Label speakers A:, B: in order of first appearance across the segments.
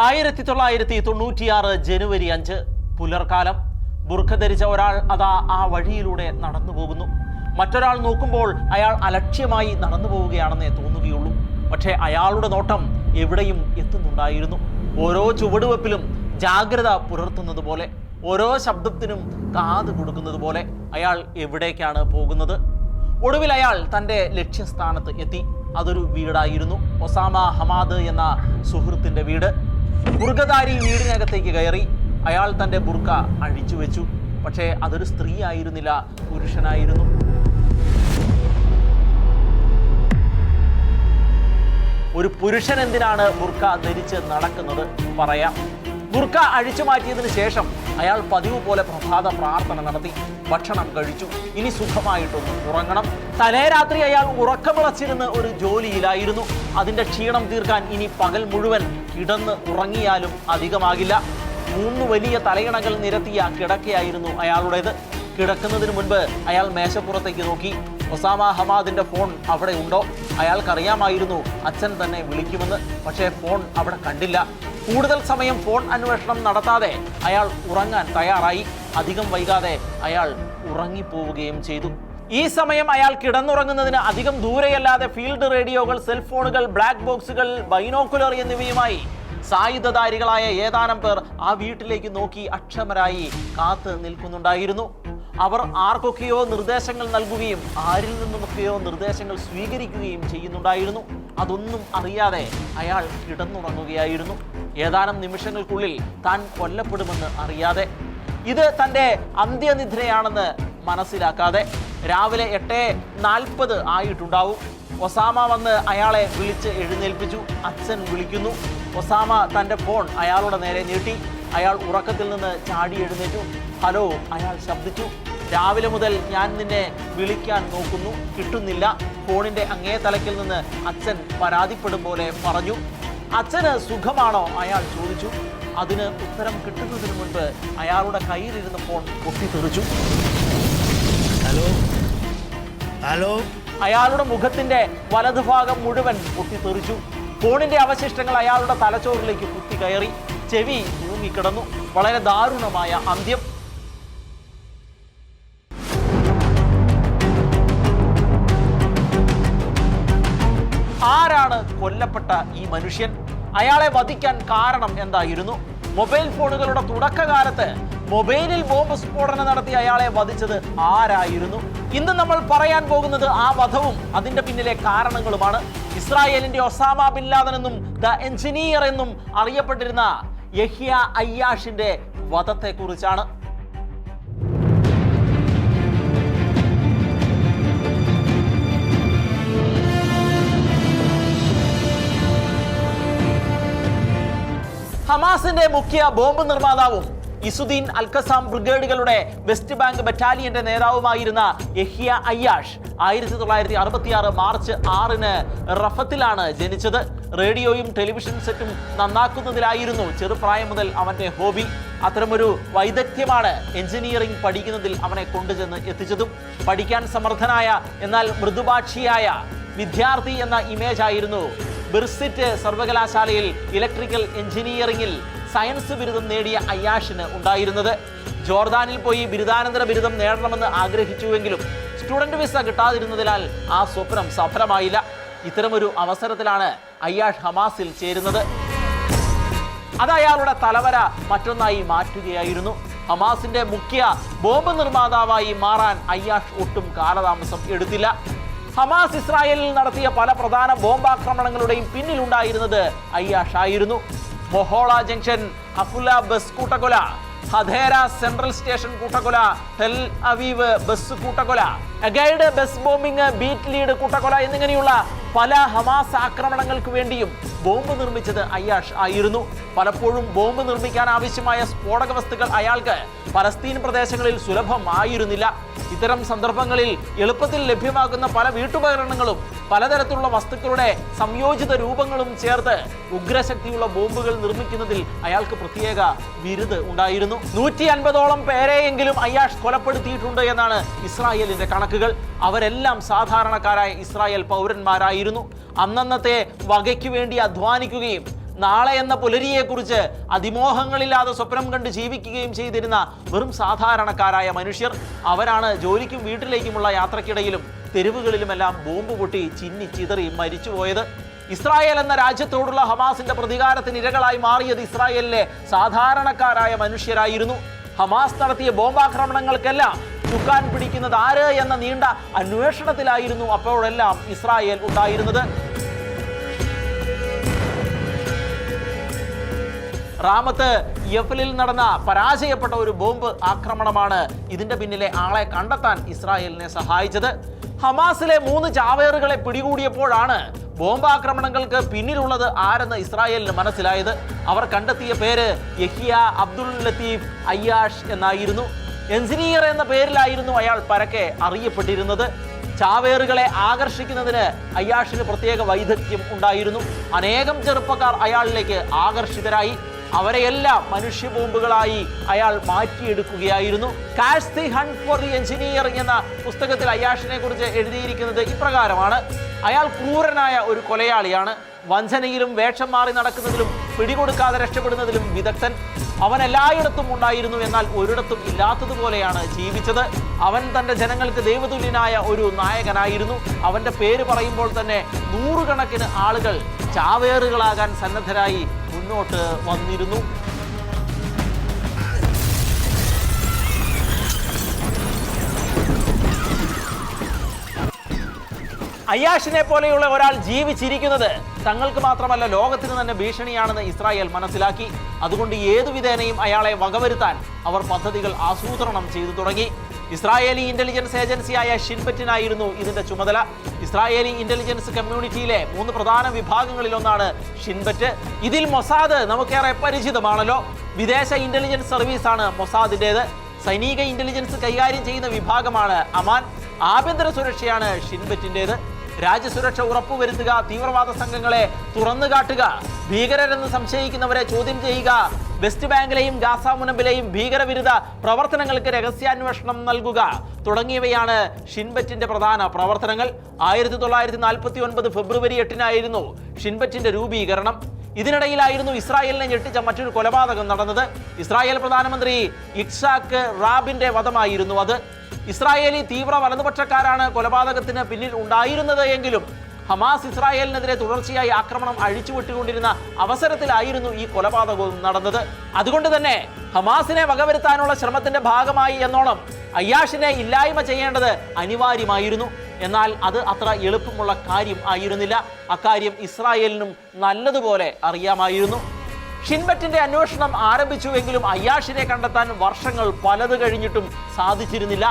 A: 1996 ജനുവരി 5 പുലർക്കാലം. ബുർഖ ധരിച്ച ഒരാൾ അതാ ആ വഴിയിലൂടെ നടന്നു പോകുന്നു. മറ്റൊരാൾ നോക്കുമ്പോൾ അയാൾ അലക്ഷ്യമായി നടന്നു പോവുകയാണെന്നേ തോന്നുകയുള്ളൂ. പക്ഷേ അയാളുടെ നോട്ടം എവിടെയും എത്തുന്നുണ്ടായിരുന്നു. ഓരോ ചുവടുവെപ്പിലും ജാഗ്രത പുലർത്തുന്നത് പോലെ, ഓരോ ശബ്ദത്തിനും കാത് കൊടുക്കുന്നത് പോലെ അയാൾ എവിടേക്കാണ് പോകുന്നത്. ഒടുവിൽ അയാൾ തൻ്റെ ലക്ഷ്യസ്ഥാനത്ത് എത്തി. അതൊരു വീടായിരുന്നു. ഒസാമ ഹമാദ് എന്ന സുഹൃത്തിൻ്റെ വീട്. ബുർഖധാരി വീടിനകത്തേക്ക് കയറി. അയാൾ തൻ്റെ ബുർഖ അഴിച്ചു വെച്ചു. പക്ഷേ അതൊരു സ്ത്രീ ആയിരുന്നില്ല, പുരുഷനായിരുന്നു. ഒരു പുരുഷൻ എന്തിനാണ് ബുർഖ ധരിച്ച് നടക്കുന്നത്? പറയാം. ബുർഖ അഴിച്ചു മാറ്റിയതിന് ശേഷം അയാൾ പതിവ് പോലെ പ്രഭാത പ്രാർത്ഥന നടത്തി. ഭക്ഷണം കഴിച്ചു. ഇനി സുഖമായിട്ടൊന്ന് ഉറങ്ങണം. തലേ രാത്രി അയാൾ ഉറക്കമിളച്ചിരുന്ന് ഒരു ജോലിയിലായിരുന്നു. അതിൻ്റെ ക്ഷീണം തീർക്കാൻ ഇനി പകൽ മുഴുവൻ കിടന്ന് ഉറങ്ങിയാലും അധികമാകില്ല. 3 വലിയ തലയിണകൾ നിരത്തിയ കിടക്കയായിരുന്നു അയാളുടേത്. കിടക്കുന്നതിന് മുൻപ് അയാൾ മേശപ്പുറത്തേക്ക് നോക്കി. ഒസാമ ഹമാദിന്റെ ഫോൺ അവിടെ ഉണ്ടോ? അയാൾക്കറിയാമായിരുന്നു അച്ഛൻ തന്നെ വിളിക്കുമെന്ന്. പക്ഷേ ഫോൺ അവിടെ കണ്ടില്ല. കൂടുതൽ സമയം ഫോൺ അന്വേഷണം നടത്താതെ അയാൾ ഉറങ്ങാൻ തയ്യാറായി. അധികം വൈകാതെ അയാൾ ഉറങ്ങിപ്പോവുകയും ചെയ്തു. ഈ സമയം അയാൾ കിടന്നുറങ്ങുന്നതിന് അധികം ദൂരെയല്ലാതെ ഫീൽഡ് റേഡിയോകൾ, സെൽഫോണുകൾ, ബ്ലാക്ക് ബോക്സുകൾ, ബൈനോക്കുലർ എന്നിവയുമായി സായുധധാരികളായ ഏതാനും പേർ ആ വീട്ടിലേക്ക് നോക്കി അക്ഷമരായി കാത്ത് നിൽക്കുന്നുണ്ടായിരുന്നു. അവർ ആർക്കൊക്കെയോ നിർദ്ദേശങ്ങൾ നൽകുകയും ആരിൽ നിന്നുമൊക്കെയോ നിർദ്ദേശങ്ങൾ സ്വീകരിക്കുകയും ചെയ്യുന്നുണ്ടായിരുന്നു. അതൊന്നും അറിയാതെ അയാൾ കിടന്നുറങ്ങുകയായിരുന്നു. ഏതാനും നിമിഷങ്ങൾക്കുള്ളിൽ താൻ കൊല്ലപ്പെടുമെന്ന് അറിയാതെ, ഇത് തൻ്റെ അന്ത്യനിദ്രയാണെന്ന് മനസ്സിലാക്കാതെ. രാവിലെ 8:40 ആയിട്ടുണ്ടാവും. ഒസാമ വന്ന് അയാളെ വിളിച്ച് എഴുന്നേൽപ്പിച്ചു. അച്ഛൻ വിളിക്കുന്നു. ഒസാമ തൻ്റെ ഫോൺ അയാളുടെ നേരെ നീട്ടി. അയാൾ ഉറക്കത്തിൽ നിന്ന് ചാടി എഴുന്നേറ്റു. ഹലോ, അയാൾ ശബ്ദിച്ചു. രാവിലെ മുതൽ ഞാൻ നിന്നെ വിളിക്കാൻ നോക്കുന്നു, കിട്ടുന്നില്ല. ഫോണിൻ്റെ അങ്ങേ തലക്കിൽ നിന്ന് അച്ഛൻ പരാതിപ്പെടും പോലെ പറഞ്ഞു. അച്ഛന് സുഖമാണോ? അയാൾ ചോദിച്ചു. അതിന് ഉത്തരം കിട്ടുന്നതിന് മുൻപ് അയാളുടെ കയ്യിലിരുന്ന ഫോൺ പൊട്ടിത്തെറിച്ചു.
B: Hello hello.
A: അയാളുടെ മുഖത്തിന്റെ വലതുഭാഗം മുഴുവൻ പൊട്ടിത്തെറിച്ചു. ഫോണിന്റെ അവശിഷ്ടങ്ങൾ അയാളുടെ തലച്ചോറിലേക്ക് കുത്തി കയറി. ചെവി തൂങ്ങിക്കിടന്നു. വളരെ ദാരുണമായ അന്ത്യം. ആരാണ് കൊല്ലപ്പെട്ട ഈ മനുഷ്യൻ? അയാളെ വധിക്കാൻ കാരണം എന്തായിരുന്നു? മൊബൈൽ ഫോണുകളുടെ തുടക്കകാലത്ത് മൊബൈലിൽ ബോംബ് സ്ഫോടനം നടത്തി അയാളെ വധിച്ചത് ആരായിരുന്നു? ഇന്ന് നമ്മൾ പറയാൻ പോകുന്നത് ആ വധവും അതിന്റെ പിന്നിലെ കാരണങ്ങളുമാണ്. ഇസ്രായേലിന്റെ ഒസാമ ബിൻ ലാദൻ എന്നും ദ എഞ്ചിനീയർ എന്നും അറിയപ്പെട്ടിരുന്ന യഹ്യ അയ്യാഷിന്റെ വധത്തെക്കുറിച്ചാണ്. ഹമാസിന്റെ മുഖ്യ ബോംബ് നിർമ്മാതാവും ഇസുദ്ദീൻ അൽഖസാം ബ്രിഗേഡുകളുടെ വെസ്റ്റ് ബാങ്ക് ബറ്റാലിയന്റെ നേതാവുമായിരുന്ന യഹ്യ അയ്യാഷ് 1966 മാർച്ച് 6 റഫത്തിലാണ് ജനിച്ചത്. റേഡിയോയും ടെലിവിഷൻ സെറ്റും നന്നാക്കുന്നതിലായിരുന്നു ചെറുപ്രായം മുതൽ അവന്റെ ഹോബി. അത്തരമൊരു വൈദഗ്ധ്യമാണ് എഞ്ചിനീയറിംഗ് പഠിക്കുന്നതിൽ അവനെ കൊണ്ടുചെന്ന് എത്തിച്ചതും. പഠിക്കാൻ സമർത്ഥനായ എന്നാൽ മൃദുഭാഷിയായ വിദ്യാർത്ഥി എന്ന ഇമേജ് ആയിരുന്നു ബിർസിറ്റ് സർവകലാശാലയിൽ ഇലക്ട്രിക്കൽ എഞ്ചിനീയറിംഗിൽ സയൻസ് ബിരുദം നേടിയ അയ്യാഷിന് ഉണ്ടായിരുന്നത്. ജോർദാനിൽ പോയി ബിരുദാനന്തര ബിരുദം നേടണമെന്ന് ആഗ്രഹിച്ചുവെങ്കിലും സ്റ്റുഡന്റ് വിസ കിട്ടാതിരുന്നതിനാൽ ആ സ്വപ്നം സഫലമായില്ല. ഇത്തരമൊരു അവസരത്തിലാണ് അയ്യാഷ് ഹമാസിൽ ചേരുന്നത്. അത് അയാളുടെ തലവര മറ്റൊന്നായി മാറ്റുകയായിരുന്നു. ഹമാസിന്റെ മുഖ്യ ബോംബ് നിർമ്മാതാവായി മാറാൻ അയ്യാഷ് ഒട്ടും കാലതാമസം എടുത്തില്ല. ഹമാസ് ഇസ്രായേലിൽ നടത്തിയ പല പ്രധാന ബോംബാക്രമണങ്ങളുടെയും പിന്നിലുണ്ടായിരുന്നത് അയ്യാഷ് ആയിരുന്നു. മൊഹോള ജംഗ്ഷൻ, അഫുല ബസ് കൂട്ടക്കൊല, ഹദേര സെൻട്രൽ സ്റ്റേഷൻ കൂട്ടക്കൊല, ടെൽ അവീവ് ബസ് കൂട്ടക്കൊല, അഗൈഡ് ബസ് ബോംബിംഗ്, ബീറ്റ് ലീഡ് കൂട്ടക്കൊല എന്നിങ്ങനെയുള്ള പല ഹമാസ് ആക്രമണങ്ങൾക്ക് വേണ്ടിയും ബോംബ് നിർമ്മിച്ചത് അയ്യാഷ് ആയിരുന്നു. പലപ്പോഴും ബോംബ് നിർമ്മിക്കാൻ ആവശ്യമായ സ്ഫോടക വസ്തുക്കൾ അയാൾക്ക് പലസ്തീൻ പ്രദേശങ്ങളിൽ സുലഭമായിരുന്നില്ല. ഇത്തരം സന്ദർഭങ്ങളിൽ എളുപ്പത്തിൽ ലഭ്യമാകുന്ന പല വീട്ടുപകരണങ്ങളും പലതരത്തിലുള്ള വസ്തുക്കളുടെ സംയോജിത രൂപങ്ങളും ചേർത്ത് ഉഗ്രശക്തിയുള്ള ബോംബുകൾ നിർമ്മിക്കുന്നതിൽ അയാൾക്ക് പ്രത്യേക ബിരുദ് ഉണ്ടായിരുന്നു. 150ഓളം പേരെയെങ്കിലും അയ്യാഷ് കൊലപ്പെടുത്തിയിട്ടുണ്ട് എന്നാണ് ഇസ്രായേലിന്റെ കണക്കുകൾ. അവരെല്ലാം സാധാരണക്കാരായ ഇസ്രായേൽ പൗരന്മാരായിരുന്നു. അന്നന്നത്തെ വകയ്ക്ക് വേണ്ടി അധ്വാനിക്കുകയും നാളെ എന്ന പുലരിയെക്കുറിച്ച് അതിമോഹങ്ങളില്ലാതെ സ്വപ്നം കണ്ട് ജീവിക്കുകയും ചെയ്തിരുന്ന വെറും സാധാരണക്കാരായ മനുഷ്യർ. അവരാണ് ജോലിക്കും വീട്ടിലേക്കുമുള്ള യാത്രക്കിടയിലും തെരുവുകളിലുമെല്ലാം ബോംബ് പൊട്ടി ചിന്നി ചിതറി മരിച്ചുപോയത്. ഇസ്രായേൽ എന്ന രാജ്യത്തോടുള്ള ഹമാസിന്റെ പ്രതികാരത്തിന് ഇരകളായി മാറിയത് ഇസ്രായേലിലെ സാധാരണക്കാരായ മനുഷ്യരായിരുന്നു. ഹമാസ് നടത്തിയ ബോംബാക്രമണങ്ങൾക്കെല്ലാം ചുക്കാൻ പിടിക്കുന്നത് ആര് എന്ന നീണ്ട അന്വേഷണത്തിലായിരുന്നു അപ്പോഴെല്ലാം ഇസ്രായേൽ ഉണ്ടായിരുന്നത്. റാമത്ത് യഫലിൽ നടന്ന പരാജയപ്പെട്ട ഒരു ബോംബ് ആക്രമണമാണ് ഇതിന്റെ പിന്നിലെ ആളെ കണ്ടെത്താൻ ഇസ്രായേലിനെ സഹായിച്ചത്. ഹമാസിലെ 3 ചാവേറുകളെ പിടികൂടിയപ്പോഴാണ് ബോംബാക്രമണങ്ങൾക്ക് പിന്നിലുള്ളത് ആരെന്ന് ഇസ്രായേലിന് മനസ്സിലായത്. അവർ കണ്ടെത്തിയ പേര് യഹിയ അബ്ദുൽ ലത്തീഫ് അയ്യാഷ് എന്നായിരുന്നു. എൻജിനീയർ എന്ന പേരിലായിരുന്നു അയാൾ പരക്കെ അറിയപ്പെട്ടിരുന്നത്. ചാവേറുകളെ ആകർഷിക്കുന്നതിന് അയ്യാഷിന് പ്രത്യേക വൈദഗ്ധ്യം ഉണ്ടായിരുന്നു. അനേകം ചെറുപ്പക്കാർ അയാളിലേക്ക് ആകർഷിതരായി. അവരെയെല്ലാം മനുഷ്യ ബോംബുകളായി അയാൾ മാറ്റിയെടുക്കുകയായിരുന്നു. Catch the hunt for the engineer എന്ന പുസ്തകത്തിൽ അയ്യാഷിനെ കുറിച്ച് എഴുതിയിരിക്കുന്നത് ഇപ്രകാരമാണ്: അയാൾ ക്രൂരനായ ഒരു കൊലയാളിയാണ്. വഞ്ചനയിലും വേഷം മാറി നടക്കുന്നതിലും പിടികൊടുക്കാതെ രക്ഷപ്പെടുന്നതിലും വിദഗ്ധൻ. അവൻ എല്ലായിടത്തും ഉണ്ടായിരുന്നു, എന്നാൽ ഒരിടത്തും ഇല്ലാത്തതുപോലെയാണ് ജീവിച്ചത്. അവൻ തൻ്റെ ജനങ്ങൾക്ക് ദൈവതുല്യനായ ഒരു നായകനായിരുന്നു. അവൻ്റെ പേര് പറയുമ്പോൾ തന്നെ 100 കണക്കിന് ആളുകൾ ചാവേറുകളാകാൻ സന്നദ്ധരായി മുന്നോട്ട് വന്നിരുന്നു. അയ്യാഷിനെ പോലെയുള്ള ഒരാൾ ജീവിച്ചിരിക്കുന്നത് തങ്ങൾക്ക് മാത്രമല്ല ലോകത്തിന് തന്നെ ഭീഷണിയാണെന്ന് ഇസ്രായേൽ മനസ്സിലാക്കി. അതുകൊണ്ട് ഏതു വിധേനയും അയാളെ വകവരുത്താൻ അവർ പദ്ധതികൾ ആസൂത്രണം ചെയ്തു തുടങ്ങി. ഇസ്രായേലി ഇന്റലിജൻസ് ഏജൻസിയായ ഷിൻബെറ്റിനായിരുന്നു ഇതിന്റെ ചുമതല. ഇസ്രായേലി ഇന്റലിജൻസ് കമ്മ്യൂണിറ്റിയിലെ 3 പ്രധാന വിഭാഗങ്ങളിലൊന്നാണ് ഷിൻബെറ്റ്. ഇതിൽ മൊസാദ് നമുക്കേറെ പരിചിതമാണല്ലോ. വിദേശ ഇന്റലിജൻസ് സർവീസാണ് മൊസാദിൻ്റേത്. സൈനിക ഇന്റലിജൻസ് കൈകാര്യം ചെയ്യുന്ന വിഭാഗമാണ് അമാൻ. ആഭ്യന്തര സുരക്ഷയാണ് ഷിൻബെറ്റിൻ്റേത്. രാജ്യസുരക്ഷ ഉറപ്പുവരുത്തുക, തീവ്രവാദ സംഘങ്ങളെ തുറന്നുകാട്ടുക, ഭീകരരെന്ന് സംശയിക്കുന്നവരെ ചോദ്യം ചെയ്യുക, വെസ്റ്റ് ബാങ്കിലെയും ഗാസ മുനമ്പിലെയും ഭീകരവിരുദ്ധ പ്രവർത്തനങ്ങൾക്ക് രഹസ്യാന്വേഷണം നൽകുക തുടങ്ങിയവയാണ് ഷിൻബെറ്റിന്റെ പ്രധാന പ്രവർത്തനങ്ങൾ. 1949 ഫെബ്രുവരി 8-നായിരുന്നു ഷിൻബെറ്റിന്റെ രൂപീകരണം. ഇതിനിടയിലായിരുന്നു ഇസ്രായേലിനെ ഞെട്ടിച്ച മറ്റൊരു കൊലപാതകം നടന്നത്. ഇസ്രായേൽ പ്രധാനമന്ത്രി ഇക്സാക്ക് റാബിന്റെ വധമായിരുന്നു അത്. ഇസ്രായേലി തീവ്ര വലതുപക്ഷക്കാരാണ് കൊലപാതകത്തിന് പിന്നിൽ ഉണ്ടായിരുന്നത് എങ്കിലും ഹമാസ് ഇസ്രായേലിനെതിരെ തുടർച്ചയായി ആക്രമണം അഴിച്ചുവിട്ടുകൊണ്ടിരുന്ന അവസരത്തിലായിരുന്നു ഈ കൊലപാതകവും നടന്നത്. അതുകൊണ്ട് തന്നെ ഹമാസിനെ വകവരുത്താനുള്ള ശ്രമത്തിന്റെ ഭാഗമായി എന്നോണം അയ്യാഷിനെ ഇല്ലായ്മ ചെയ്യേണ്ടത് അനിവാര്യമായിരുന്നു. എന്നാൽ അത് അത്ര എളുപ്പമുള്ള കാര്യം ആയിരുന്നില്ല. അക്കാര്യം ഇസ്രായേലിനും നല്ലതുപോലെ അറിയാമായിരുന്നു. ഷിൻബെറ്റിന്റെ അന്വേഷണം ആരംഭിച്ചുവെങ്കിലും അയ്യാഷിനെ കണ്ടെത്താൻ വർഷങ്ങൾ പലത് കഴിഞ്ഞിട്ടും സാധിച്ചിരുന്നില്ല.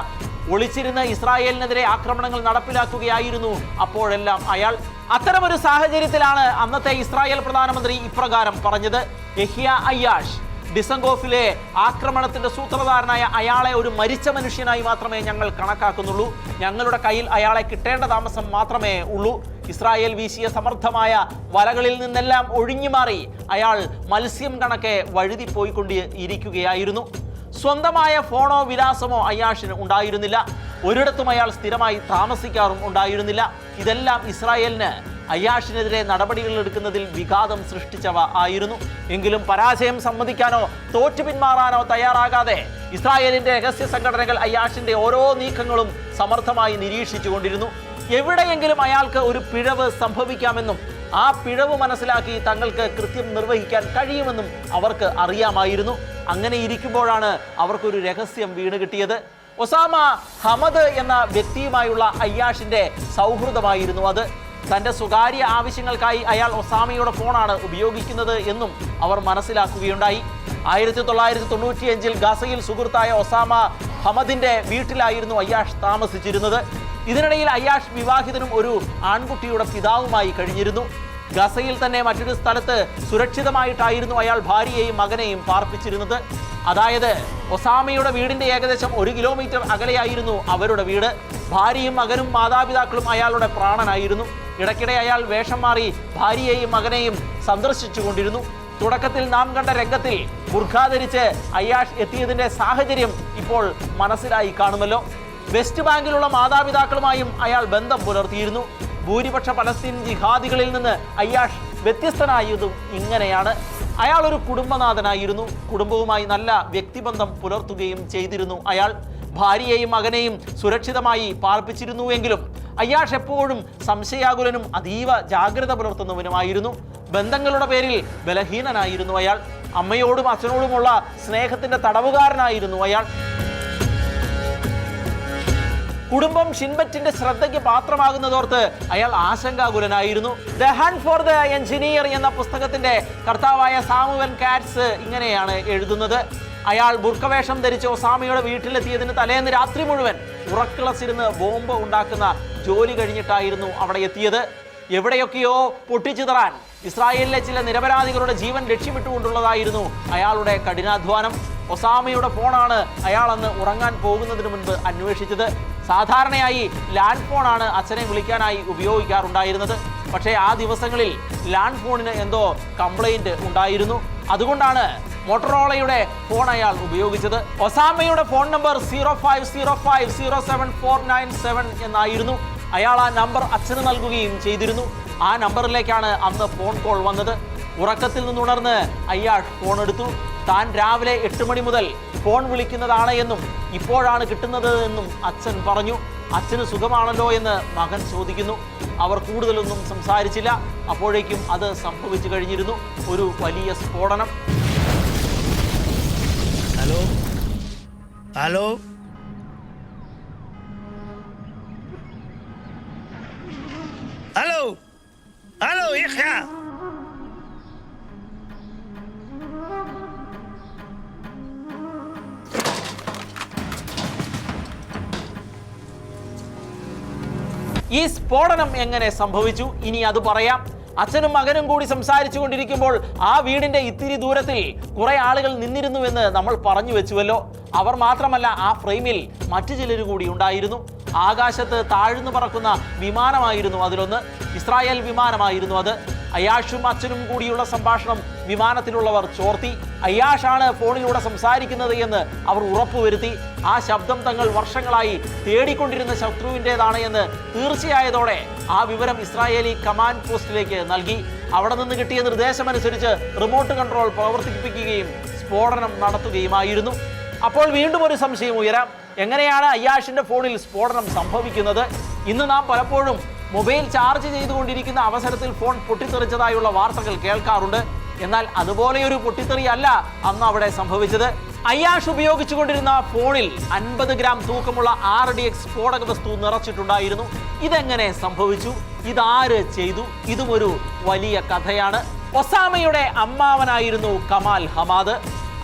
A: ഒളിച്ചിരുന്ന് ഇസ്രായേലിനെതിരെ ആക്രമണങ്ങൾ നടപ്പിലാക്കുകയായിരുന്നു അപ്പോഴെല്ലാം അയാൾ. അത്തരമൊരു സാഹചര്യത്തിലാണ് അന്നത്തെ ഇസ്രായേൽ പ്രധാനമന്ത്രി ഇപ്രകാരം പറഞ്ഞത്: യഹിയ അയ്യാഷ്, ഡിസംഗോഫിലെ ആക്രമണത്തിന്റെ സൂത്രധാരനായ അയാളെ ഒരു മരിച്ച മനുഷ്യനായി മാത്രമേ ഞങ്ങൾ കണക്കാക്കുന്നുള്ളൂ. ഞങ്ങളുടെ കയ്യിൽ അയാളെ കിട്ടേണ്ട താമസം മാത്രമേ ഉള്ളൂ. ഇസ്രായേൽ വീശിയ സമർത്ഥമായ വലകളിൽ നിന്നെല്ലാം ഒഴിഞ്ഞുമാറി അയാൾ മത്സ്യം കണക്കെ വഴുതിപ്പോയിക്കൊണ്ട് ഇരിക്കുകയായിരുന്നു. സ്വന്തമായ ഫോണോ വിലാസമോ അയ്യാഷിന് ഉണ്ടായിരുന്നില്ല. ഒരിടത്തും അയാൾ സ്ഥിരമായി താമസിക്കാറും ഉണ്ടായിരുന്നില്ല. ഇതെല്ലാം ഇസ്രായേലിന് അയ്യാഷിനെതിരെ നടപടികൾ എടുക്കുന്നതിൽ വിഘാതം സൃഷ്ടിച്ചവ ആയിരുന്നു. എങ്കിലും പരാജയം സമ്മതിക്കാനോ തോറ്റു പിന്മാറാനോ തയ്യാറാകാതെ ഇസ്രായേലിന്റെ രഹസ്യ സംഘടനകൾ അയ്യാഷിന്റെ ഓരോ നീക്കങ്ങളും സമർത്ഥമായി നിരീക്ഷിച്ചുകൊണ്ടിരുന്നു. എവിടെയെങ്കിലും അയാൾക്ക് ഒരു പിഴവ് സംഭവിക്കാമെന്നും ആ പിഴവ് മനസ്സിലാക്കി തങ്ങൾക്ക് കൃത്യം നിർവഹിക്കാൻ കഴിയുമെന്നും അവർക്ക് അറിയാമായിരുന്നു. അങ്ങനെ ഇരിക്കുമ്പോഴാണ് അവർക്കൊരു രഹസ്യം വീണ് കിട്ടിയത്. ഒസാമ ഹമദ് എന്ന വ്യക്തിയുമായുള്ള അയ്യാഷിന്റെ സൗഹൃദമായിരുന്നു അത്. തൻ്റെ സ്വകാര്യ ആവശ്യങ്ങൾക്കായി അയാൾ ഒസാമയുടെ ഫോണാണ് ഉപയോഗിക്കുന്നത് എന്നും അവർ മനസ്സിലാക്കുകയുണ്ടായി. 1995 ഗാസയിൽ സുഹൃത്തായ ഒസാമ ഹമദിന്റെ വീട്ടിലായിരുന്നു അയ്യാഷ് താമസിച്ചിരുന്നത്. ഇതിനിടയിൽ അയ്യാഷ് വിവാഹിതനും ഒരു ആൺകുട്ടിയുടെ പിതാവുമായി കഴിഞ്ഞിരുന്നു. ഗസയിൽ തന്നെ മറ്റൊരു സ്ഥലത്ത് സുരക്ഷിതമായിട്ടായിരുന്നു അയാൾ ഭാര്യയെയും മകനെയും പാർപ്പിച്ചിരുന്നത്. അതായത് ഒസാമയുടെ വീടിന്റെ ഏകദേശം 1 കിലോമീറ്റർ അകലെയായിരുന്നു അവരുടെ വീട്. ഭാര്യയും മകനും മാതാപിതാക്കളും അയാളുടെ പ്രാണനായിരുന്നു. ഇടയ്ക്കിടെ അയാൾ വേഷം മാറി ഭാര്യയെയും മകനെയും സന്ദർശിച്ചു കൊണ്ടിരുന്നു. തുടക്കത്തിൽ നാം കണ്ട രംഗത്തിൽ ബുർഖ ധരിച്ച് അയ്യാഷ് എത്തിയതിന്റെ സാഹചര്യം ഇപ്പോൾ മനസ്സിലായി കാണുമല്ലോ. വെസ്റ്റ് ബാങ്കിലുള്ള മാതാപിതാക്കളുമായും അയാൾ ബന്ധം പുലർത്തിയിരുന്നു. ഭൂരിപക്ഷ പലസ്തീൻ ജിഹാദികളിൽ നിന്ന് അയ്യാഷ് വ്യത്യസ്തനായതും ഇങ്ങനെയാണ്. അയാൾ ഒരു കുടുംബനാഥനായിരുന്നു. കുടുംബവുമായി നല്ല വ്യക്തിബന്ധം പുലർത്തുകയും ചെയ്തിരുന്നു. അയാൾ ഭാര്യയെയും മകനെയും സുരക്ഷിതമായി പാർപ്പിച്ചിരുന്നുവെങ്കിലും അയ്യാഷ് എപ്പോഴും സംശയാകുലനും അതീവ ജാഗ്രത പുലർത്തുന്നവനുമായിരുന്നു. ബന്ധങ്ങളുടെ പേരിൽ ബലഹീനനായിരുന്നു അയാൾ. അമ്മയോടും അച്ഛനോടുമുള്ള സ്നേഹത്തിന്റെ തടവുകാരനായിരുന്നു അയാൾ. കുടുംബം ഷിൻബറ്റിന്റെ ശ്രദ്ധയ്ക്ക് പാത്രമാകുന്നതോർത്ത് അയാൾ ആശങ്കാകുലനായിരുന്നു. The hunt for the engineer എന്ന പുസ്തകത്തിന്റെ കർത്താവായ സാമുവൽ കാറ്റ്സ് ഇങ്ങനെയാണ് എഴുതുന്നത്. അയാൾ ബുർക്കവേഷം ധരിച്ച് ഒസാമയുടെ വീട്ടിലെത്തിയതിന് തലേന്ന് രാത്രി മുഴുവൻ ഉറക്കിളച്ചിരുന്ന് ബോംബ് ഉണ്ടാക്കുന്ന ജോലി കഴിഞ്ഞിട്ടായിരുന്നു അവിടെ എത്തിയത്. എവിടെയൊക്കെയോ പൊട്ടിച്ചിതറാൻ ഇസ്രായേലിലെ ചില നിരപരാധികളുടെ ജീവൻ ലക്ഷ്യമിട്ടുകൊണ്ടുള്ളതായിരുന്നു അയാളുടെ കഠിനാധ്വാനം. ഒസാമയുടെ ഫോണാണ് അയാൾ അന്ന് ഉറങ്ങാൻ പോകുന്നതിന് മുൻപ് അന്വേഷിച്ചത്. സാധാരണയായി ലാൻഡ് ഫോണാണ് അച്ഛനെ വിളിക്കാനായി ഉപയോഗിക്കാറുണ്ടായിരുന്നത്. പക്ഷേ ആ ദിവസങ്ങളിൽ ലാൻഡ് ഫോണിന് എന്തോ കംപ്ലൈന്റ് ഉണ്ടായിരുന്നു. അതുകൊണ്ടാണ് മോട്ടറോളയുടെ ഫോൺ അയാൾ ഉപയോഗിച്ചത്. ഒസാമയുടെ ഫോൺ നമ്പർ 0505074997 എന്നായിരുന്നു. അയാൾ ആ നമ്പർ അച്ഛന് നൽകുകയും ചെയ്തിരുന്നു. ആ നമ്പറിലേക്കാണ് അന്ന് ഫോൺ കോൾ വന്നത്. ഉറക്കത്തിൽ നിന്നുണർന്ന് അയ്യാഷ് ഫോൺ എടുത്തു. താൻ രാവിലെ 8 മണി മുതൽ ഫോൺ വിളിക്കുന്നതാണ് എന്നും ഇപ്പോഴാണ് കിട്ടുന്നത് എന്നും അച്ഛൻ പറഞ്ഞു. അച്ഛന് സുഖമാണല്ലോ എന്ന് മകൻ ചോദിക്കുന്നു. അവർ കൂടുതലൊന്നും സംസാരിച്ചില്ല. അപ്പോഴേക്കും അത് സംഭവിച്ചു കഴിഞ്ഞിരുന്നു. ഒരു വലിയ സ്ഫോടനം.
B: Hello hello hello hello Yahya
A: ഈ സ്ഫോടനം എങ്ങനെ സംഭവിച്ചു? ഇനി അത് പറയാം. അച്ഛനും മകനും കൂടി സംസാരിച്ചു കൊണ്ടിരിക്കുമ്പോൾ ആ വീടിന്റെ ഇത്തിരി ദൂരത്തിൽ കുറെ ആളുകൾ നിന്നിരുന്നുവെന്ന് നമ്മൾ പറഞ്ഞു വെച്ചുവല്ലോ. അവർ മാത്രമല്ല, ആ ഫ്രെയിമിൽ മറ്റു ചിലർ കൂടി ഉണ്ടായിരുന്നു. ആകാശത്ത് താഴ്ന്നു പറക്കുന്ന വിമാനമായിരുന്നു അതിലൊന്ന്. ഇസ്രായേൽ വിമാനമായിരുന്നു അത്. അയ്യാഷും അച്ഛനും കൂടിയുള്ള സംഭാഷണം വിമാനത്തിലുള്ളവർ ചോർത്തി. അയ്യാഷാണ് ഫോണിലൂടെ സംസാരിക്കുന്നത് എന്ന് അവർ ഉറപ്പുവരുത്തി. ആ ശബ്ദം തങ്ങൾ വർഷങ്ങളായി തേടിക്കൊണ്ടിരുന്ന ശത്രുവിൻ്റെതാണ് എന്ന് തീർച്ചയായതോടെ ആ വിവരം ഇസ്രായേലി കമാൻഡ് പോസ്റ്റിലേക്ക് നൽകി. അവിടെ നിന്ന് കിട്ടിയ നിർദ്ദേശമനുസരിച്ച് റിമോട്ട് കൺട്രോൾ പ്രവർത്തിപ്പിക്കുകയും സ്ഫോടനം നടത്തുകയുമായിരുന്നു. അപ്പോൾ വീണ്ടും ഒരു സംശയം ഉയരാം. എങ്ങനെയാണ് അയ്യാഷിന്റെ ഫോണിൽ സ്ഫോടനം സംഭവിക്കുന്നത്? ഇന്ന് നാം പലപ്പോഴും മൊബൈൽ ചാർജ് ചെയ്തുകൊണ്ടിരിക്കുന്ന അവസരത്തിൽ ഫോൺ പൊട്ടിത്തെറിച്ചതായുള്ള വാർത്തകൾ കേൾക്കാറുണ്ട്. എന്നാൽ അതുപോലെയൊരു പൊട്ടിത്തെറിയല്ല അന്ന് അവിടെ സംഭവിച്ചത്. അയ്യാഷ് ഉപയോഗിച്ചുകൊണ്ടിരുന്ന ഫോണിൽ 50 ഗ്രാം തൂക്കമുള്ള RDX സ്ഫോടക വസ്തു നിറച്ചിട്ടുണ്ടായിരുന്നു. ഇതെങ്ങനെ സംഭവിച്ചു? ഇതാര് ചെയ്തു? ഇതും ഒരു വലിയ കഥയാണ്. ഒസാമയുടെ അമ്മാവനായിരുന്നു കമാൽ ഹമാദ്.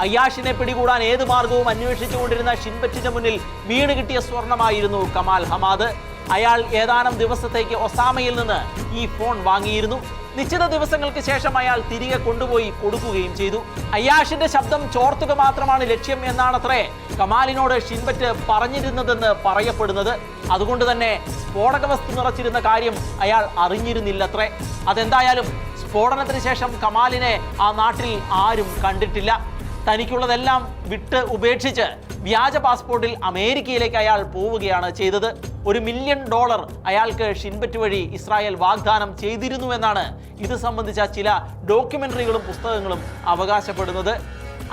A: അയ്യാഷിനെ പിടികൂടാൻ ഏത് മാർഗവും അന്വേഷിച്ചുകൊണ്ടിരുന്ന ഷിൻബറ്റിന്റെ മുന്നിൽ വീണ് കിട്ടിയ സ്വർണമായിരുന്നു കമാൽ ഹമാദ്. അയാൾ ഏതാനും ദിവസത്തേക്ക് ഒസാമയിൽ നിന്ന് ഈ ഫോൺ വാങ്ങിയിരുന്നു. നിശ്ചിത ദിവസങ്ങൾക്ക് ശേഷം അയാൾ തിരികെ കൊണ്ടുപോയി കൊടുക്കുകയും ചെയ്തു. അയ്യാഷിന്റെ ശബ്ദം ചോർത്തുക മാത്രമാണ് ലക്ഷ്യം എന്നാണത്രേ കമാലിനോട് ഷിൻബറ്റ് പറഞ്ഞിരുന്നതെന്ന് പറയപ്പെടുന്നത്. അതുകൊണ്ട് തന്നെ സ്ഫോടക വസ്തു നിറച്ചിരുന്ന കാര്യം അയാൾ അറിഞ്ഞിരുന്നില്ലത്രേ. അതെന്തായാലും സ്ഫോടനത്തിന് ശേഷം കമാലിനെ ആ നാട്ടിൽ ആരും കണ്ടിട്ടില്ല. തനിക്കുള്ളതെല്ലാം വിട്ട് ഉപേക്ഷിച്ച് വ്യാജ പാസ്പോർട്ടിൽ അമേരിക്കയിലേക്ക് അയാൾ പോവുകയാണ് ചെയ്തത്. $1 മില്യൺ അയാൾക്ക് ഷിൻബറ്റ് വഴി ഇസ്രായേൽ വാഗ്ദാനം ചെയ്തിരുന്നുവെന്നാണ് ഇത് സംബന്ധിച്ച ചില ഡോക്യുമെന്ററികളും പുസ്തകങ്ങളും അവകാശപ്പെടുന്നത്.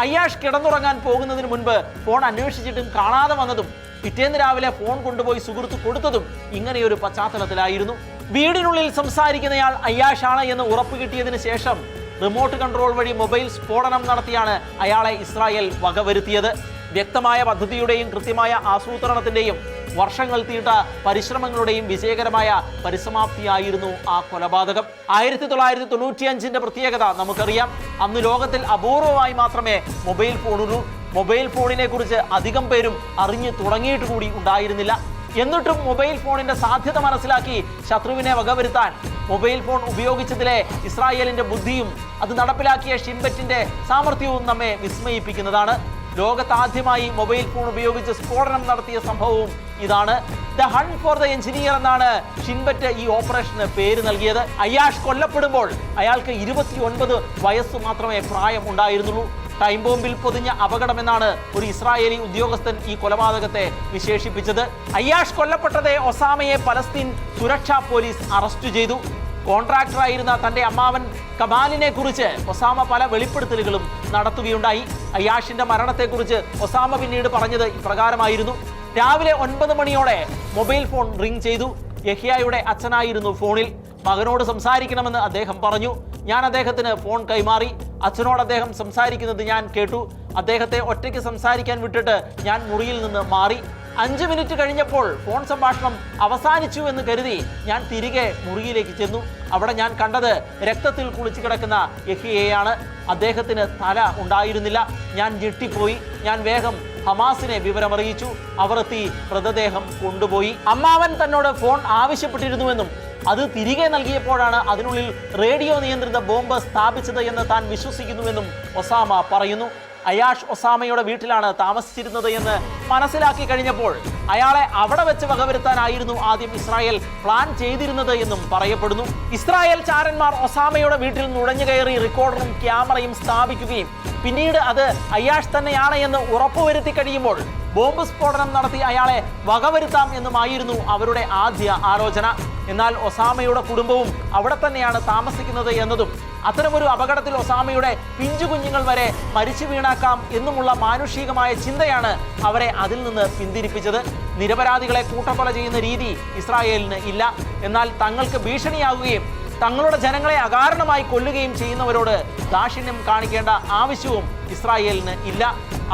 A: അയ്യാഷ് കിടന്നുറങ്ങാൻ പോകുന്നതിന് മുൻപ് ഫോൺ അന്വേഷിച്ചിട്ടും കാണാതെ വന്നതും പിറ്റേന്ന് രാവിലെ ഫോൺ കൊണ്ടുപോയി സുഹൃത്ത് കൊടുത്തതും ഇങ്ങനെയൊരു പശ്ചാത്തലത്തിലായിരുന്നു. വീടിനുള്ളിൽ സംസാരിക്കുന്നയാൾ അയ്യാഷാണ് എന്ന് ഉറപ്പ് കിട്ടിയതിന് ശേഷം റിമോട്ട് കൺട്രോൾ വഴി മൊബൈൽ സ്ഫോടനം നടത്തിയാണ് അയാളെ ഇസ്രായേൽ വകവരുത്തിയത്. വ്യക്തമായ പദ്ധതിയുടെയും കൃത്യമായ ആസൂത്രണത്തിന്റെയും വർഷങ്ങൾ തീട്ട പരിശ്രമങ്ങളുടെയും വിജയകരമായ പരിസമാപ്തിയായിരുന്നു ആ കൊലപാതകം. 1995 പ്രത്യേകത നമുക്കറിയാം. അന്ന് ലോകത്തിൽ അപൂർവമായി മാത്രമേ മൊബൈൽ ഫോണുള്ളൂ. മൊബൈൽ ഫോണിനെ കുറിച്ച് അധികം പേരും അറിഞ്ഞു തുടങ്ങിയിട്ട് കൂടി ഉണ്ടായിരുന്നില്ല. എന്നിട്ടും മൊബൈൽ ഫോണിന്റെ സാധ്യത മനസ്സിലാക്കി ശത്രുവിനെ വകവരുത്താൻ മൊബൈൽ ഫോൺ ഉപയോഗിച്ചതിലെ ഇസ്രായേലിന്റെ ബുദ്ധിയും അത് നടപ്പിലാക്കിയ ഷിൻബറ്റിന്റെ സാമർഥ്യവും നമ്മെ വിസ്മയിപ്പിക്കുന്നതാണ്. ലോകത്താദ്യമായി മൊബൈൽ ഫോൺ ഉപയോഗിച്ച് സ്ഫോടനം നടത്തിയ സംഭവവും ഇതാണ്. The hunt for the engineer എന്നാണ് ഷിൻബറ്റ് ഈ ഓപ്പറേഷന് പേര് നൽകിയത്. അയ്യാഷ് കൊല്ലപ്പെടുമ്പോൾ അയാൾക്ക് 29 വയസ്സ് മാത്രമേ പ്രായം ഉണ്ടായിരുന്നുള്ളൂ. ടൈം ബോംബിൽ പൊതിഞ്ഞ അപകടമെന്നാണ് ഒരു ഇസ്രായേലി ഉദ്യോഗസ്ഥൻ ഈ കൊലപാതകത്തെ വിശേഷിപ്പിച്ചത്. അയ്യാഷ് കൊല്ലപ്പെട്ടതേ ഒസാമയെ പലസ്തീൻ സുരക്ഷാ പോലീസ് അറസ്റ്റ് ചെയ്തു. കോൺട്രാക്ടറായിരുന്ന തന്റെ അമ്മാവൻ കമാലിനെ കുറിച്ച് ഒസാമ പല വെളിപ്പെടുത്തലുകളും നടത്തുകയുണ്ടായി. അയ്യാഷിന്റെ മരണത്തെക്കുറിച്ച് ഒസാമ പിന്നീട് പറഞ്ഞത് ഇപ്രകാരമായിരുന്നു: രാവിലെ 9 മണിയോടെ മൊബൈൽ ഫോൺ റിംഗ് ചെയ്തു. യഹ്യായുടെ അച്ഛനായിരുന്നു ഫോണിൽ. മകനോട് സംസാരിക്കണമെന്ന് അദ്ദേഹം പറഞ്ഞു. ഞാൻ അദ്ദേഹത്തിന് ഫോൺ കൈമാറി. അച്ഛനോട് അദ്ദേഹം സംസാരിക്കുന്നത് ഞാൻ കേട്ടു. അദ്ദേഹത്തെ ഒറ്റയ്ക്ക് സംസാരിക്കാൻ വിട്ടിട്ട് ഞാൻ മുറിയിൽ നിന്ന് മാറി. 5 മിനിറ്റ് കഴിഞ്ഞപ്പോൾ ഫോൺ സംഭാഷണം അവസാനിച്ചു എന്ന് കരുതി ഞാൻ തിരികെ മുറിയിലേക്ക് ചെന്നു. അവിടെ ഞാൻ കണ്ടത് രക്തത്തിൽ കുളിച്ചു കിടക്കുന്ന യഹ്യയെയാണ്. അദ്ദേഹത്തിന് തല ഉണ്ടായിരുന്നില്ല. ഞാൻ ഞെട്ടിപ്പോയി. ഞാൻ വേഗം ഹമാസിനെ വിവരമറിയിച്ചു. അവർ എത്തി മൃതദേഹം കൊണ്ടുപോയി. അമ്മാവൻ തന്നോട് ഫോൺ ആവശ്യപ്പെട്ടിരുന്നുവെന്നും അത് തിരികെ നൽകിയപ്പോഴാണ് അതിനുള്ളിൽ റേഡിയോ നിയന്ത്രിത ബോംബ് സ്ഥാപിച്ചത് എന്ന് താൻ വിശ്വസിക്കുന്നുവെന്നും ഒസാമ പറയുന്നു. അയാഷ് ഒസാമയുടെ വീട്ടിലാണ് താമസിച്ചിരുന്നത് എന്ന് മനസ്സിലാക്കി കഴിഞ്ഞപ്പോൾ അയാളെ അവിടെ വെച്ച് വകവരുത്താനായിരുന്നു ആദ്യം ഇസ്രായേൽ പ്ലാൻ ചെയ്തിരുന്നത് എന്നും പറയപ്പെടുന്നു. ഇസ്രായേൽ ചാരന്മാർ ഒസാമയുടെ വീട്ടിൽ നുഴഞ്ഞു കയറി റെക്കോർഡറും ക്യാമറയും സ്ഥാപിക്കുകയും പിന്നീട് അത് അയ്യാഷ് തന്നെയാണ് എന്ന് ഉറപ്പുവരുത്തി കഴിയുമ്പോൾ ബോംബ് സ്ഫോടനം നടത്തി അയാളെ വകവരുത്താം എന്നുമായിരുന്നു അവരുടെ ആദ്യ ആലോചന. എന്നാൽ ഒസാമയുടെ കുടുംബവും അവിടെ തന്നെയാണ് താമസിക്കുന്നത് എന്നതും അത്തരമൊരു അപകടത്തിൽ ഒസാമയുടെ പിഞ്ചു കുഞ്ഞുങ്ങൾ വരെ മരിച്ചു വീണാക്കാം എന്നുമുള്ള മാനുഷികമായ ചിന്തയാണ് അവരെ അതിൽ നിന്ന് പിന്തിരിപ്പിച്ചത്. നിരപരാധികളെ കൂട്ടക്കൊല ചെയ്യുന്ന രീതി ഇസ്രായേലിന് ഇല്ല. എന്നാൽ തങ്ങൾക്ക് ഭീഷണിയാകുകയും തങ്ങളുടെ ജനങ്ങളെ അകാരണമായി കൊല്ലുകയും ചെയ്യുന്നവരോട് ദാക്ഷിണ്യം കാണിക്കേണ്ട ആവശ്യവും ഇസ്രായേലിന് ഇല്ല.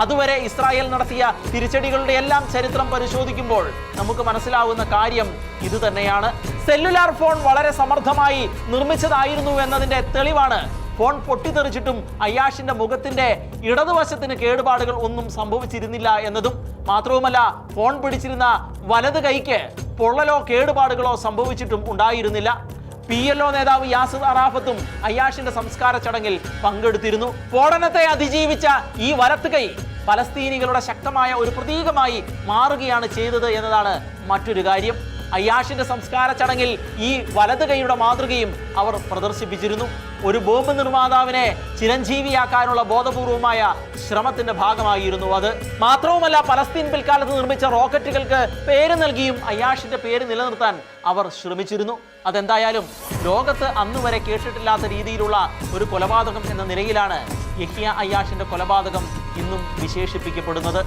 A: അതുവരെ ഇസ്രായേൽ നടത്തിയ തിരിച്ചടികളുടെ എല്ലാം ചരിത്രം പരിശോധിക്കുമ്പോൾ നമുക്ക് മനസ്സിലാവുന്ന കാര്യം ഇതുതന്നെയാണ്. സെല്ലുലാർ ഫോൺ വളരെ സമർത്ഥമായി നിർമ്മിച്ചതായിരുന്നു എന്നതിന്റെ തെളിവാണ് ഫോൺ പൊട്ടിത്തെറിച്ചിട്ടും അയ്യാഷിന്റെ മുഖത്തിന്റെ ഇടതുവശത്തിന് കേടുപാടുകൾ ഒന്നും സംഭവിച്ചിരുന്നില്ല എന്നതും. മാത്രവുമല്ല, ഫോൺ പിടിച്ചിരുന്ന വലത് കൈക്ക് പൊള്ളലോ കേടുപാടുകളോ സംഭവിച്ചിട്ടും ഉണ്ടായിരുന്നില്ല. PLO നേതാവ് യാസിർ അറാഫത്തും അയ്യാഷിന്റെ സംസ്കാര ചടങ്ങിൽ പങ്കെടുത്തിരുന്നു. സ്ഫോടനത്തെ അതിജീവിച്ച ഈ വലത്ത് കൈ പലസ്തീനികളുടെ ശക്തമായ ഒരു പ്രതീകമായി മാറുകയാണ് ചെയ്തത് എന്നതാണ് മറ്റൊരു കാര്യം. അയ്യാഷിന്റെ സംസ്കാര ചടങ്ങിൽ ഈ വലത് കൈയുടെ മാതൃകയും അവർ പ്രദർശിപ്പിച്ചിരുന്നു. ഒരു ബോംബ് നിർമ്മാതാവിനെ ചിരഞ്ജീവിയാക്കാനുള്ള ബോധപൂർവമായ ശ്രമത്തിന്റെ ഭാഗമായിരുന്നു അത്. മാത്രവുമല്ല, പലസ്തീൻ പിൽക്കാലത്ത് നിർമ്മിച്ച റോക്കറ്റുകൾക്ക് പേര് നൽകിയും അയ്യാഷിന്റെ പേര് നിലനിർത്താൻ അവർ ശ്രമിച്ചിരുന്നു. അതെന്തായാലും ലോകത്ത് അന്നുവരെ കേട്ടിട്ടില്ലാത്ത രീതിയിലുള്ള ഒരു കൊലപാതകം എന്ന നിലയിലാണ് യഹ്യ അയ്യാഷിന്റെ കൊലപാതകം ഇന്നും വിശേഷിപ്പിക്കപ്പെടുന്നത്.